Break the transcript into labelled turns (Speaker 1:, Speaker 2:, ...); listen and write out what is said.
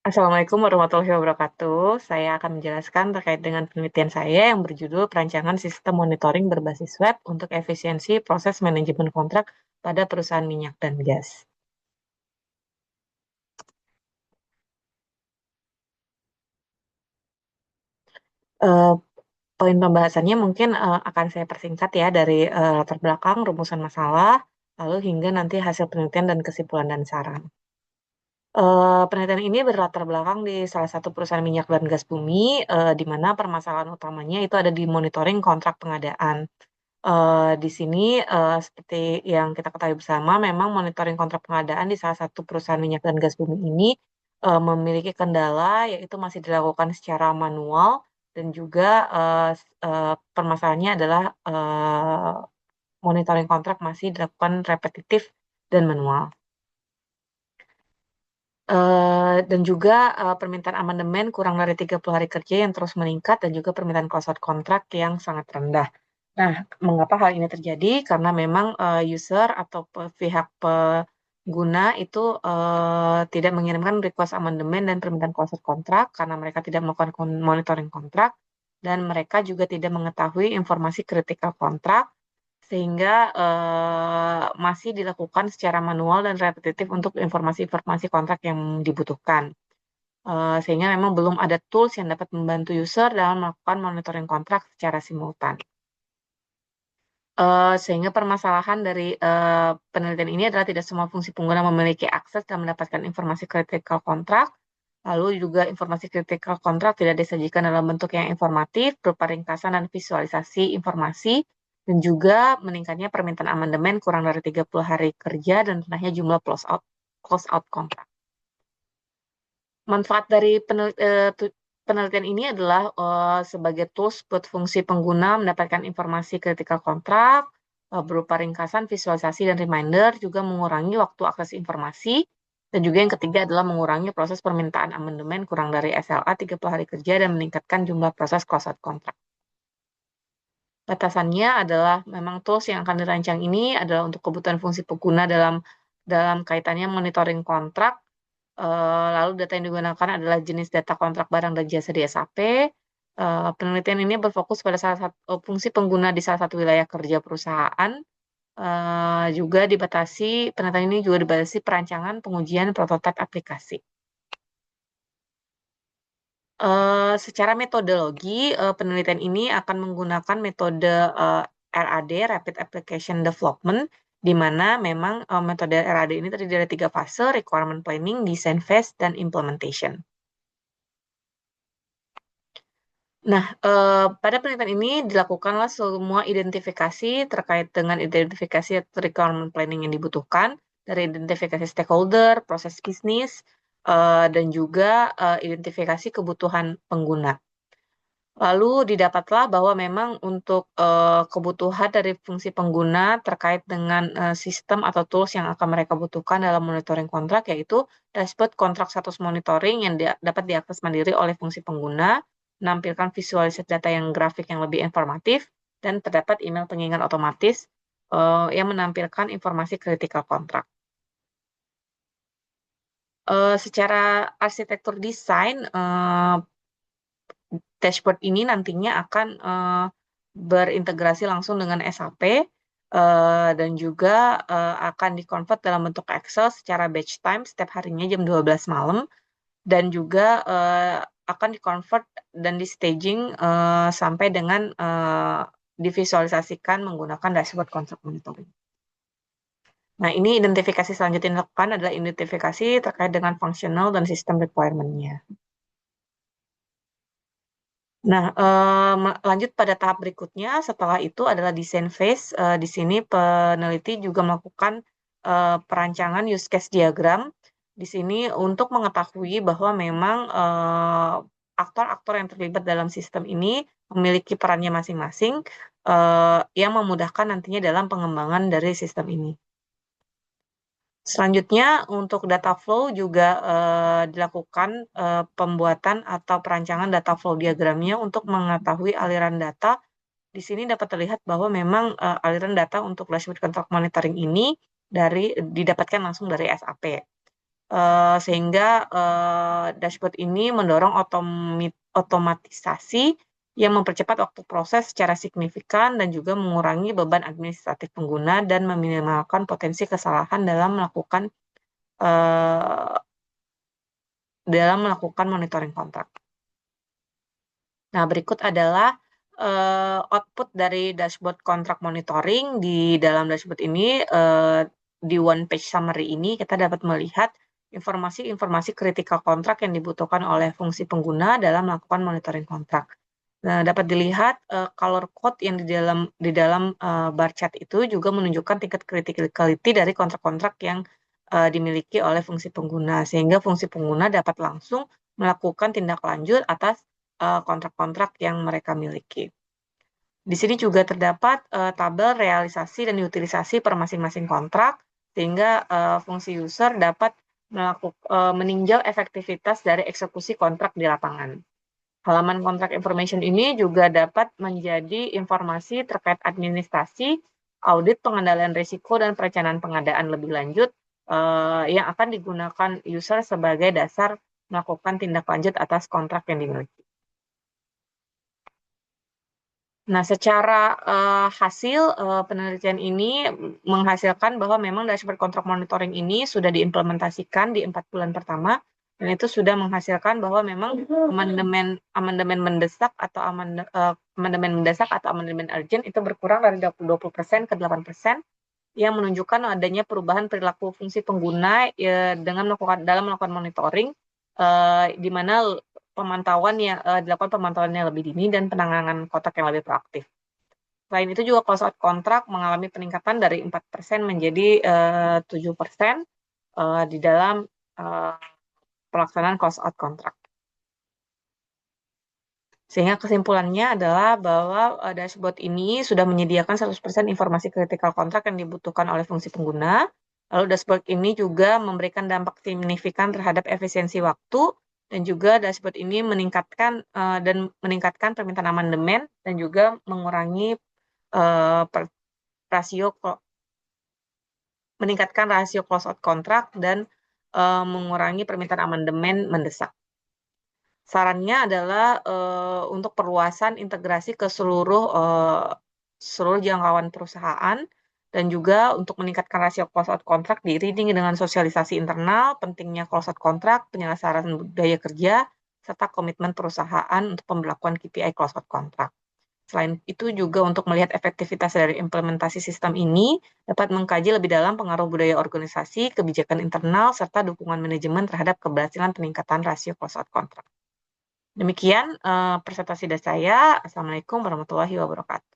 Speaker 1: Assalamualaikum warahmatullahi wabarakatuh. Saya akan menjelaskan terkait dengan penelitian saya yang berjudul Perancangan Sistem Monitoring Berbasis Web untuk Efisiensi Proses Manajemen Kontrak pada Perusahaan Minyak dan Gas. Eh, Poin pembahasannya mungkin akan saya persingkat ya dari latar belakang, rumusan masalah, lalu hingga nanti hasil penelitian dan kesimpulan dan saran. Penelitian ini berlatar belakang di salah satu perusahaan minyak dan gas bumi, di mana permasalahan utamanya itu ada di monitoring kontrak pengadaan. Di sini, seperti yang kita ketahui bersama, memang monitoring kontrak pengadaan di salah satu perusahaan minyak dan gas bumi ini memiliki kendala, yaitu masih dilakukan secara manual dan juga permasalahannya adalah monitoring kontrak masih dilakukan repetitif dan manual. Dan juga permintaan amandemen kurang dari 30 hari kerja yang terus meningkat dan juga permintaan closeout kontrak yang sangat rendah. Nah, mengapa hal ini terjadi? Karena memang user atau pihak pengguna itu tidak mengirimkan request amandemen dan permintaan closeout kontrak karena mereka tidak melakukan monitoring kontrak dan mereka juga tidak mengetahui informasi kritikal kontrak sehingga masih dilakukan secara manual dan repetitif untuk informasi-informasi kontrak yang dibutuhkan. Sehingga memang belum ada tools yang dapat membantu user dalam melakukan monitoring kontrak secara simultan. Sehingga permasalahan dari penelitian ini adalah tidak semua fungsi pengguna memiliki akses dan mendapatkan informasi kritikal kontrak. Lalu juga informasi kritikal kontrak tidak disajikan dalam bentuk yang informatif, berupa ringkasan dan visualisasi informasi, dan juga meningkatnya permintaan amandemen kurang dari 30 hari kerja dan rendahnya jumlah close out kontrak. Manfaat dari penelitian ini adalah sebagai tools buat fungsi pengguna mendapatkan informasi kritikal kontrak, berupa ringkasan, visualisasi, dan reminder, juga mengurangi waktu akses informasi, dan juga yang ketiga adalah mengurangi proses permintaan amandemen kurang dari SLA 30 hari kerja dan meningkatkan jumlah proses closeout kontrak. Batasannya adalah memang tools yang akan dirancang ini adalah untuk kebutuhan fungsi pengguna dalam kaitannya monitoring kontrak. Lalu data yang digunakan adalah jenis data kontrak barang dan jasa di SAP. Penelitian ini berfokus pada salah satu fungsi pengguna di salah satu wilayah kerja perusahaan. Juga penelitian ini juga dibatasi perancangan, pengujian, prototipe aplikasi. Secara metodologi, penelitian ini akan menggunakan metode RAD, Rapid Application Development, di mana memang metode RAD ini terdiri dari 3 fase, Requirement Planning, Design Phase, dan Implementation. Nah, pada penelitian ini dilakukanlah semua identifikasi terkait dengan identifikasi requirement planning yang dibutuhkan, dari identifikasi stakeholder, proses bisnis, dan juga identifikasi kebutuhan pengguna. Lalu didapatlah bahwa memang untuk kebutuhan dari fungsi pengguna terkait dengan sistem atau tools yang akan mereka butuhkan dalam monitoring kontrak, yaitu dashboard kontrak status monitoring yang dapat diakses mandiri oleh fungsi pengguna, menampilkan visualisasi data yang grafik yang lebih informatif, dan terdapat email pengingat otomatis yang menampilkan informasi kritikal kontrak. Secara arsitektur desain, dashboard ini nantinya akan berintegrasi langsung dengan SAP dan juga akan dikonvert dalam bentuk Excel secara batch time setiap harinya jam 12 malam dan juga akan dikonvert dan di staging sampai dengan divisualisasikan menggunakan dashboard contract monitoring. Nah, ini identifikasi selanjutnya yang dilakukan adalah identifikasi terkait dengan functional dan sistem requirement-nya. Nah, lanjut pada tahap berikutnya, setelah itu adalah design phase. Di sini peneliti juga melakukan perancangan use case diagram. Di sini untuk mengetahui bahwa memang aktor-aktor yang terlibat dalam sistem ini memiliki perannya masing-masing yang memudahkan nantinya dalam pengembangan dari sistem ini. Selanjutnya, untuk data flow juga dilakukan pembuatan atau perancangan data flow diagramnya untuk mengetahui aliran data. Di sini dapat terlihat bahwa memang aliran data untuk dashboard contract monitoring ini didapatkan langsung dari SAP. sehingga dashboard ini mendorong otomatisasi yang mempercepat waktu proses secara signifikan dan juga mengurangi beban administratif pengguna dan meminimalkan potensi kesalahan eh, dalam melakukan monitoring kontrak. Nah, berikut adalah output dari dashboard kontrak monitoring. Di dalam dashboard ini, di one page summary ini, kita dapat melihat informasi-informasi kritikal kontrak yang dibutuhkan oleh fungsi pengguna dalam melakukan monitoring kontrak. Nah, dapat dilihat color code yang di dalam bar chart itu juga menunjukkan tingkat criticality dari kontrak-kontrak yang dimiliki oleh fungsi pengguna, sehingga fungsi pengguna dapat langsung melakukan tindak lanjut atas kontrak-kontrak yang mereka miliki. Di sini juga terdapat tabel realisasi dan utilisasi per masing-masing kontrak, sehingga fungsi user dapat meninjau efektivitas dari eksekusi kontrak di lapangan. Halaman kontrak information ini juga dapat menjadi informasi terkait administrasi, audit pengendalian risiko, dan perencanaan pengadaan lebih lanjut yang akan digunakan user sebagai dasar melakukan tindak lanjut atas kontrak yang dimiliki. Nah, secara hasil penelitian ini menghasilkan bahwa memang dashboard kontrak monitoring ini sudah diimplementasikan di 4 bulan pertama, dan itu sudah menghasilkan bahwa memang amandemen mendesak atau amandemen mendesak atau amandemen urgent itu berkurang dari 20% ke 8%, yang menunjukkan adanya perubahan perilaku fungsi pengguna dalam melakukan monitoring, di mana dilakukan pemantauan yang lebih dini dan penanganan kontrak yang lebih proaktif. Selain itu juga cost out kontrak mengalami peningkatan dari 4% menjadi 7% di dalam pelaksanaan cost out kontrak. Sehingga kesimpulannya adalah bahwa dashboard ini sudah menyediakan 100% informasi kritikal kontrak yang dibutuhkan oleh fungsi pengguna. Lalu dashboard ini juga memberikan dampak signifikan terhadap efisiensi waktu, dan juga dashboard ini meningkatkan permintaan amandemen dan juga meningkatkan rasio close out kontrak dan mengurangi permintaan amandemen mendesak. Sarannya adalah untuk perluasan integrasi ke seluruh jangkauan perusahaan, dan juga untuk meningkatkan rasio close out kontrak diiringi dengan sosialisasi internal, pentingnya close out kontrak, penyelesaian budaya kerja, serta komitmen perusahaan untuk pemberlakuan KPI close out kontrak. Selain itu juga untuk melihat efektivitas dari implementasi sistem ini, dapat mengkaji lebih dalam pengaruh budaya organisasi, kebijakan internal, serta dukungan manajemen terhadap keberhasilan peningkatan rasio close out kontrak. Demikian presentasi dari saya. Assalamualaikum warahmatullahi wabarakatuh.